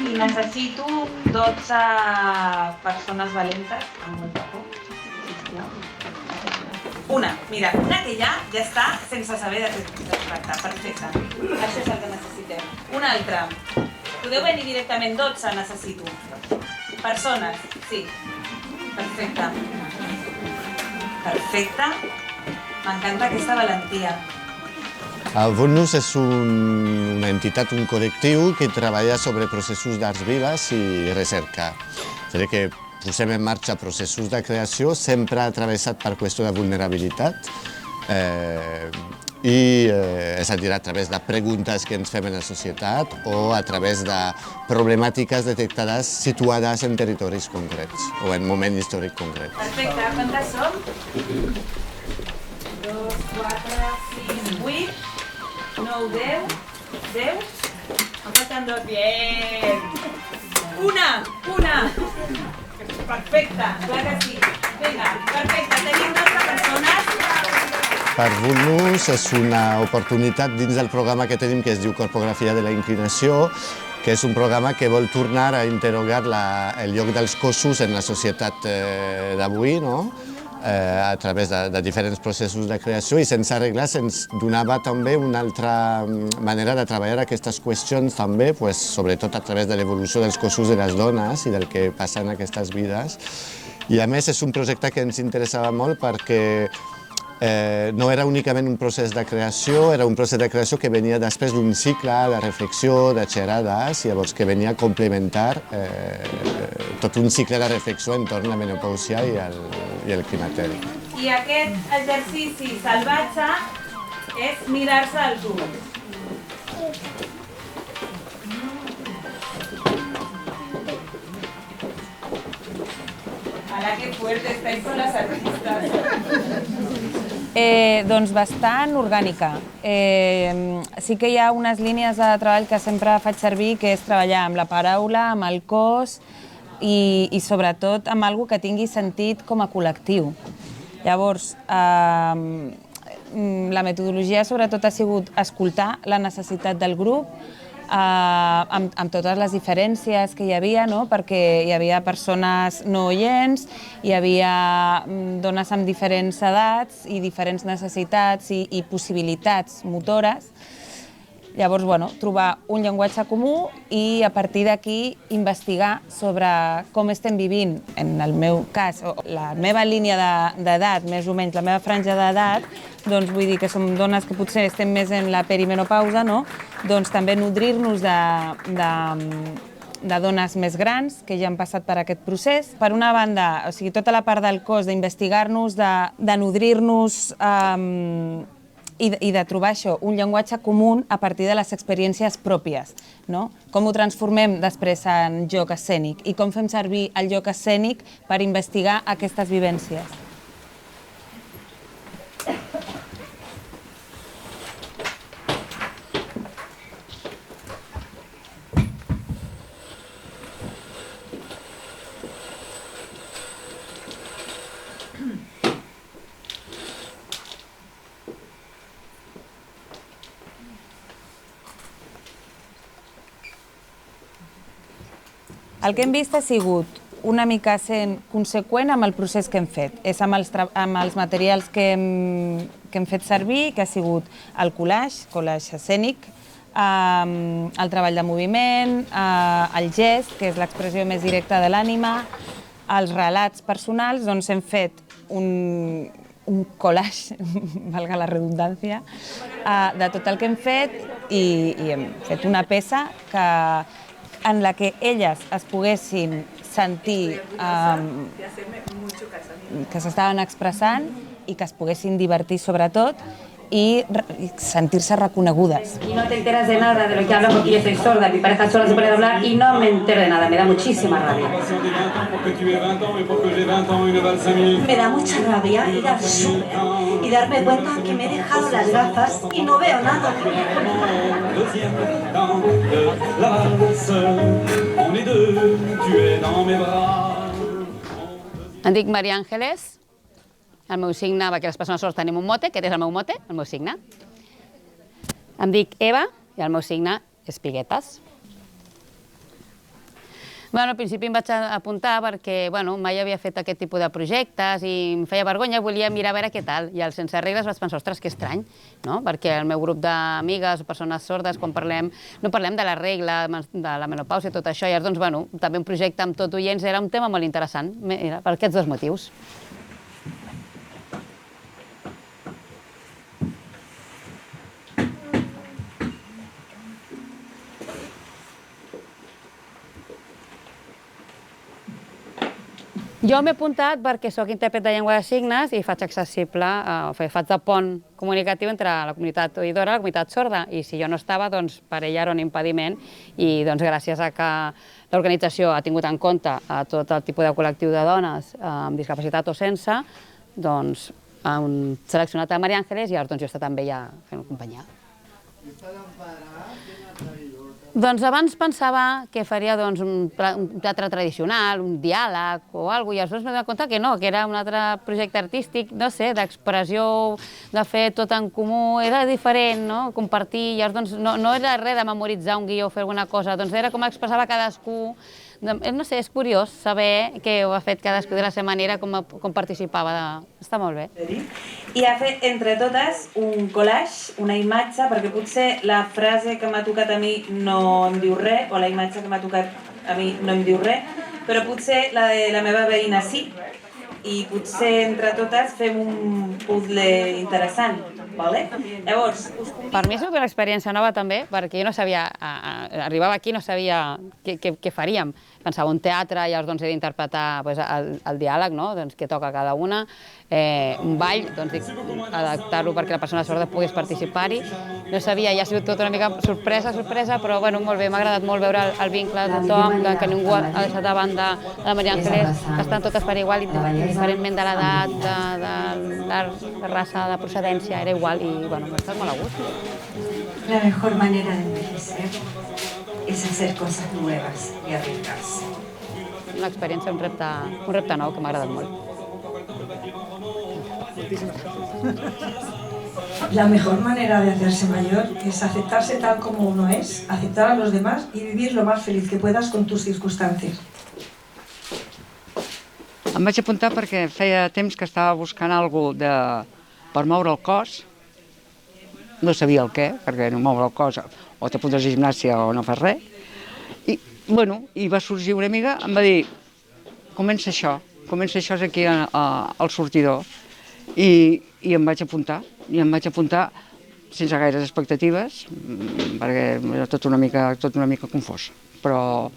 I necessito 12 persones valentes amb molta por, sisplau. Una que ja està sense saber de què es tracta. Perfecte. Això és el que necessitem. Una altra. Podeu venir directament 12, necessito. Persones, sí. Perfecte. Perfecte. M'encanta aquesta valentia. El Vulnus és una entitat, un col·lectiu que treballa sobre processos d'arts vives i recerca. És a dir, que posem en marxa processos de creació sempre atravessat per qüestió de vulnerabilitat i és a dir, a través de preguntes que ens fem en la societat o a través de problemàtiques detectades situades en territoris concrets o en moment històric concret. Perfecte. Quantes som? 2, 4, 6, 8, 9, 10, 10. Em falten 2. Bien! Una! Perfecte, clar que sí. Vinga, perfecte, tenim 12 persones. Per Vulnus és una oportunitat dins del programa que tenim que es diu Corpografia de la Inclinació, que és un programa que vol tornar a interrogar el lloc dels cossos en la societat d'avui, a través de diferents processos de creació, i sense arreglar se'ns donava també una altra manera de treballar aquestes qüestions també, sobretot a través de l'evolució dels cossos de les dones i del que passa en aquestes vides. I a més és un projecte que ens interessava molt perquè no era únicament un procés de creació, era un procés de creació que venia després d'un cicle de reflexió, de xerrades, llavors que venia a complementar tot un cicle de reflexió entorn a la menopàusia i el climateri. I aquest exercici salvatge és mirar-se als ulls. Ara que fuerte estáis con las artistas. Doncs bastant orgànica. Sí que hi ha unes línies de treball que sempre faig servir, que és treballar amb la paraula, amb el cos i sobretot amb alguna que tingui sentit com a col·lectiu. Llavors, la metodologia sobretot ha sigut escoltar la necessitat del grup, amb totes les diferències que hi havia, perquè hi havia persones no oients, hi havia dones amb diferents edats i diferents necessitats i possibilitats motores. Llavors, trobar un llenguatge comú i a partir d'aquí investigar sobre com estem vivint, en el meu cas, la meva línia d'edat, més o menys la meva franja d'edat, doncs vull dir que som dones que potser estem més en la perimenopausa, doncs també nodrir-nos de dones més grans que ja han passat per aquest procés. Per una banda, o sigui, tota la part del cos, d'investigar-nos, de nodrir-nos i de trobar això, un llenguatge comú a partir de les experiències pròpies. Com ho transformem després en joc escènic i com fem servir el joc escènic per investigar aquestes vivències. El que hem vist ha sigut una mica sent conseqüent amb el procés que hem fet. És amb els materials que hem fet servir, que ha sigut el collage escènic, el treball de moviment, el gest, que és l'expressió més directa de l'ànima, els relats personals, doncs hem fet un collage, valga la redundància, de tot el que hem fet i hem fet una peça en la que elles es poguessin sentir que s'estaven expressant i que es poguessin divertir sobretot y sentirse reconegudes. Y no te enteras de nada de lo que hablan porque yo soy sorda, mi pareja sola se pone a hablar y no me entero de nada, me da muchísima rabia. Me da mucha rabia ir al súper y darme cuenta que me he dejado las gafas y no veo nada. Em dic Maria Ángeles. El meu signe, perquè les persones sordes tenim un mote, aquest és el meu mote, el meu signe. Em dic Eva i el meu signe és Piguetes. Al principi em vaig apuntar perquè mai havia fet aquest tipus de projectes i em feia vergonya, volia mirar a veure què tal. I al Sense Regles vaig pensar, ostres, que estrany, perquè el meu grup d'amigues o persones sordes, quan no parlem de la regla, de la menopàusia i tot això, i llavors, també un projecte amb tot oients era un tema molt interessant, per aquests dos motius. Jo m'he apuntat perquè soc intèrpret de llengua de signes i faig accessible, faig de pont comunicatiu entre la comunitat oïdora i la comunitat sorda. I si jo no estava, doncs per ella era un impediment i gràcies a que l'organització ha tingut en compte tot el tipus de col·lectiu de dones amb discapacitat o sense, doncs han seleccionat a Maria Ángeles i llavors jo he estat amb ella fent companyia. Doncs abans pensava que faria un teatre tradicional, un diàleg o alguna cosa, i després m'he donat compte que no, que era un altre projecte artístic, no sé, d'expressió, de fer tot en comú, era diferent, no? Compartir, llavors no era res de memoritzar un guió o fer alguna cosa, doncs era com expressava cadascú. No sé, és curiós saber que ho ha fet cadascú de la seva manera, com participava. Està molt bé. I ha fet entre totes un collage, una imatge, perquè potser la frase que m'ha tocat a mi no em diu res, o la imatge que m'ha tocat a mi no em diu res, però potser la de la meva veïna sí. I potser entre totes fem un puzzle interessant, vale? Llavors... Per mi és una experiència nova també, perquè jo no sabia, arribava aquí i no sabia què faríem. Pensava un teatre, llavors he d'interpretar el diàleg que toca cada una, un ball, adaptar-lo perquè la persona sorda pogués participar-hi. No sabia, ja ha sigut tot una mica sorpresa, però molt bé, m'ha agradat molt veure el vincle de tothom, que ningú ha deixat de banda de Maria Ángeles, que estan totes per igual, indiferentment de l'edat, de la raça, de procedència, era igual i m'ha estat molt a gust. La mejor manera de envejecer es hacer cosas nuevas y arriesgarse. Una experiència, un repte nou que m'ha agradat molt. La mejor manera de hacerse mayor es aceptarse tal como uno es, aceptar a los demás y vivir lo más feliz que puedas con tus circunstancias. Em vaig apuntar perquè feia temps que estava buscant alguna cosa per moure el cos. No sabia el què, perquè no moure el cos o t'apuntes a gimnàsia o no fas res. I va sorgir una amiga, em va dir, comença això és aquí al sortidor. I em vaig apuntar sense gaires expectatives, perquè era tot una mica confós, però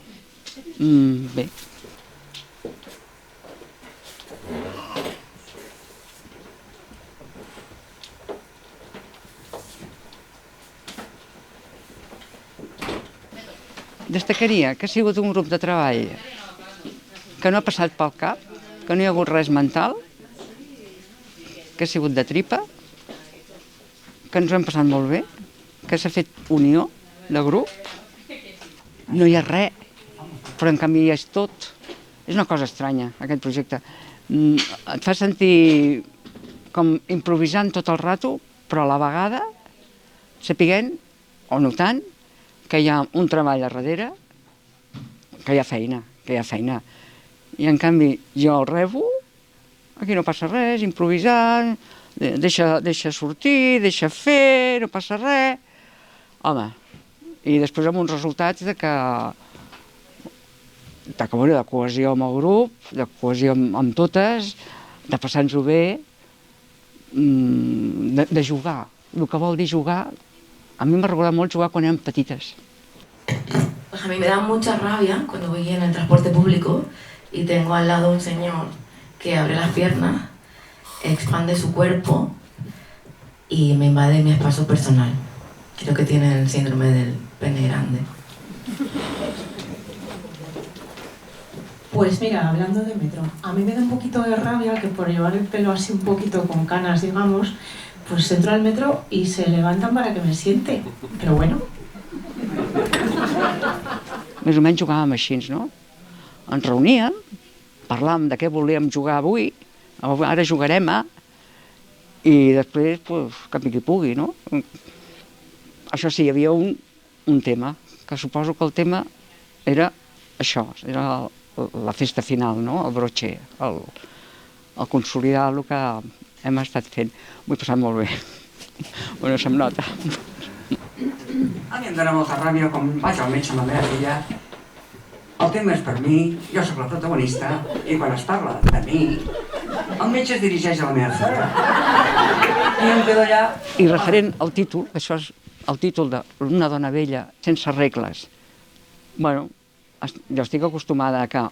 bé. Destacaria que ha sigut un grup de treball que no ha passat pel cap, que no hi ha hagut res mental, que ha sigut de tripa, que ens ho hem passat molt bé, que s'ha fet unió de grup. No hi ha res, però en canvi hi és tot. És una cosa estranya, aquest projecte. Et fa sentir com improvisant tot el rato, però a la vegada sapiguent o notant que hi ha un treball a darrere, que hi ha feina. I en canvi jo el rebo, aquí no passa res, improvisant, deixa sortir, deixa fer, no passa res. Home, i després amb uns resultats de cohesió amb el grup, de cohesió amb totes, de passar-nos-ho bé, de jugar. El que vol dir jugar, a mí me recuerda mucho jugar cuando eran petitas. A mí me da mucha rabia cuando voy en el transporte público y tengo al lado un señor que abre las piernas, expande su cuerpo y me invade mi espacio personal. Creo que tiene el síndrome del pene grande. Pues mira, hablando de metro, a mí me da un poquito de rabia que por llevar el pelo así un poquito con canas, digamos, pues entro al metro y se levantan para que me siente. Però bueno. Més o menys jugàvem així, no? Ens reuníem, parlàvem de què volíem jugar avui, ara jugarem i després, que qui pugui, no? Això sí, hi havia un tema, que suposo que el tema era això, era la festa final, no? El broche, el consolidar el que hem estat fent. M'ho he passat molt bé. Bueno, se'm nota. A mi em dóna molta ràbia quan vaig al metge amb la meva filla. El tema és per mi, jo sóc la protagonista, i quan es parla de mi, el metge es dirigeix a la meva filla. I em quedo allà... I referent al títol, això és el títol d'Una dona vella sense regles. Bueno, jo estic acostumada a que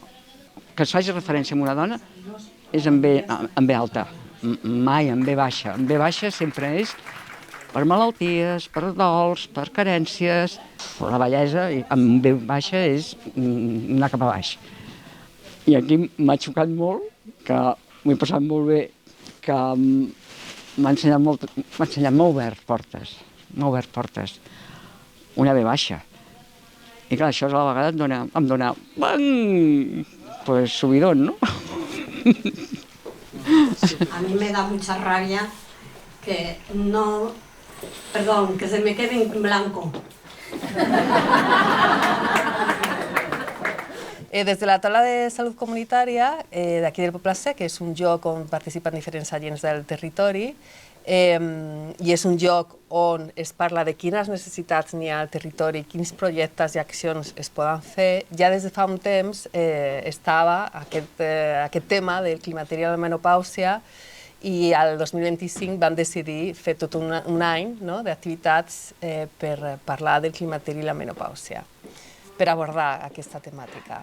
es faci referència a una dona és en B alta, mai en B baixa. En B baixa sempre és per malalties, per dols, per carències. La bellesa en B baixa és anar cap a baix. I aquí m'ha xocat molt, que m'ho he passat molt bé, que m'ha ensenyat molt, m'ha obert portes, una B baixa. I clar, això a la vegada em dona pues subidón, ¿no? A mí me da mucha rabia que no... Perdón, que se me quede en blanco. Des de la taula de salut comunitària d'aquí del Poble Sec, que és un lloc on participen diferents agents del territori, i és un lloc on es parla de quines necessitats n'hi ha al territori, quins projectes i accions es poden fer, ja des de fa un temps estava aquest tema del climateri i la menopàusia, i al 2025 vam decidir fer tot un any d'activitats per parlar del climateri i la menopàusia, per abordar aquesta temàtica.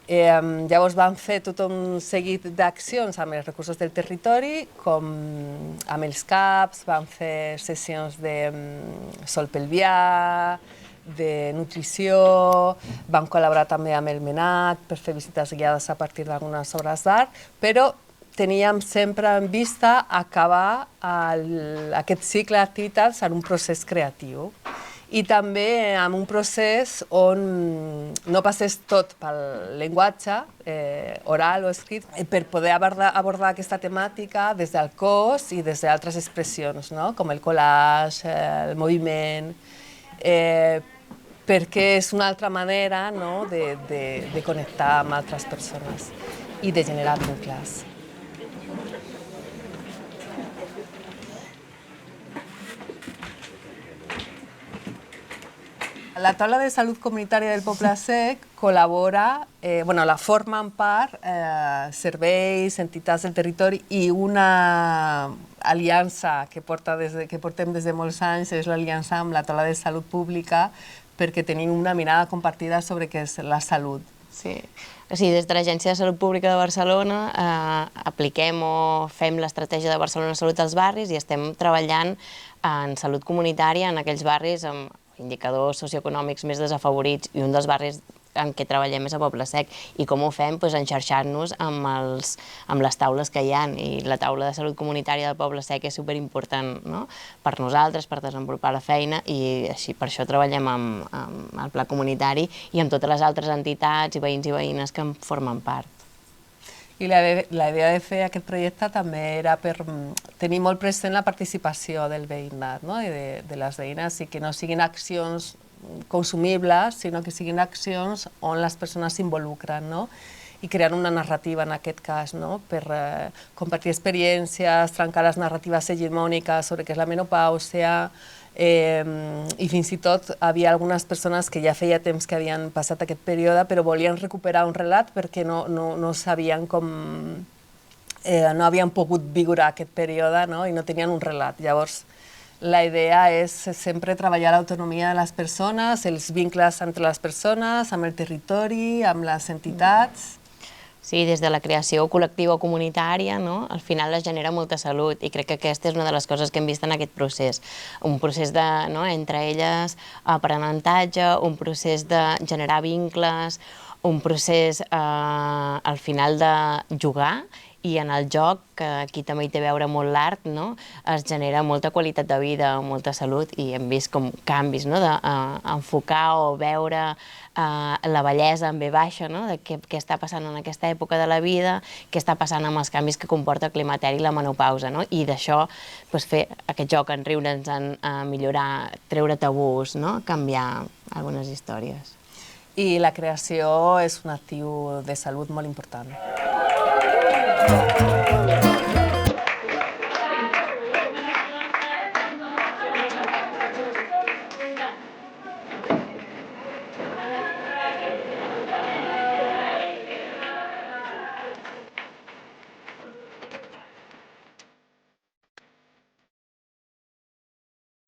Llavors vam fer tot un seguit d'accions amb els recursos del territori, com amb els CAPs, vam fer sessions de sol pelvià, de nutrició, vam col·laborar també amb el MENAC per fer visites guiades a partir d'algunes obres d'art, però teníem sempre en vista acabar aquest cicle d'activitats en un procés creatiu. I també en un procés on no passés tot pel llenguatge oral o escrit per poder abordar aquesta temàtica des del cos i des d'altres expressions, com el collage, el moviment, perquè és una altra manera de connectar amb altres persones i de generar vincles. La taula de salut comunitària del Poble Sec col·labora, la formen part serveis, entitats del territori i una aliança que portem des de molts anys, és l'aliança amb la taula de salut pública, perquè tenim una mirada compartida sobre què és la salut. Sí, des de l'Agència de Salut Pública de Barcelona apliquem o fem l'estratègia de Barcelona Salut als barris i estem treballant en salut comunitària en aquells barris amb indicadors socioeconòmics més desafavorits, i un dels barris en què treballem és a Poble Sec. I com ho fem? Enxarxant-nos amb les taules que hi ha, i la taula de salut comunitària del Poble Sec és superimportant per nosaltres, per desenvolupar la feina, i per això treballem amb el pla comunitari i amb totes les altres entitats i veïns i veïnes que en formen part. I la idea de fer aquest projecte també era per tenir molt present la participació del veïnat i de les veïnes, i que no siguin accions consumibles, sinó que siguin accions on les persones s'involucren i crear una narrativa en aquest cas, per compartir experiències, trencar les narratives hegemòniques sobre què és la menopàusia, i fins i tot havia algunes persones que ja feia temps que havien passat aquest període però volien recuperar un relat perquè no sabien com... no havien pogut viure aquest període i no tenien un relat. Llavors, la idea és sempre treballar l'autonomia de les persones, els vincles entre les persones, amb el territori, amb les entitats... Sí, des de la creació col·lectiva o comunitària, al final es genera molta salut, i crec que aquesta és una de les coses que hem vist en aquest procés. Un procés entre elles aprenentatge, un procés de generar vincles, un procés al final de jugar, i en el joc, que aquí també hi té a veure molt l'art, es genera molta qualitat de vida, molta salut, i hem vist com canvis d'enfocar o veure la bellesa en V baixa, de què està passant en aquesta època de la vida, què està passant amb els canvis que comporta el climateri i la menopausa, i d'això fer aquest joc, en riure'ns, en millorar, treure tabús, canviar algunes històries. i la creació és un actiu de salut molt important.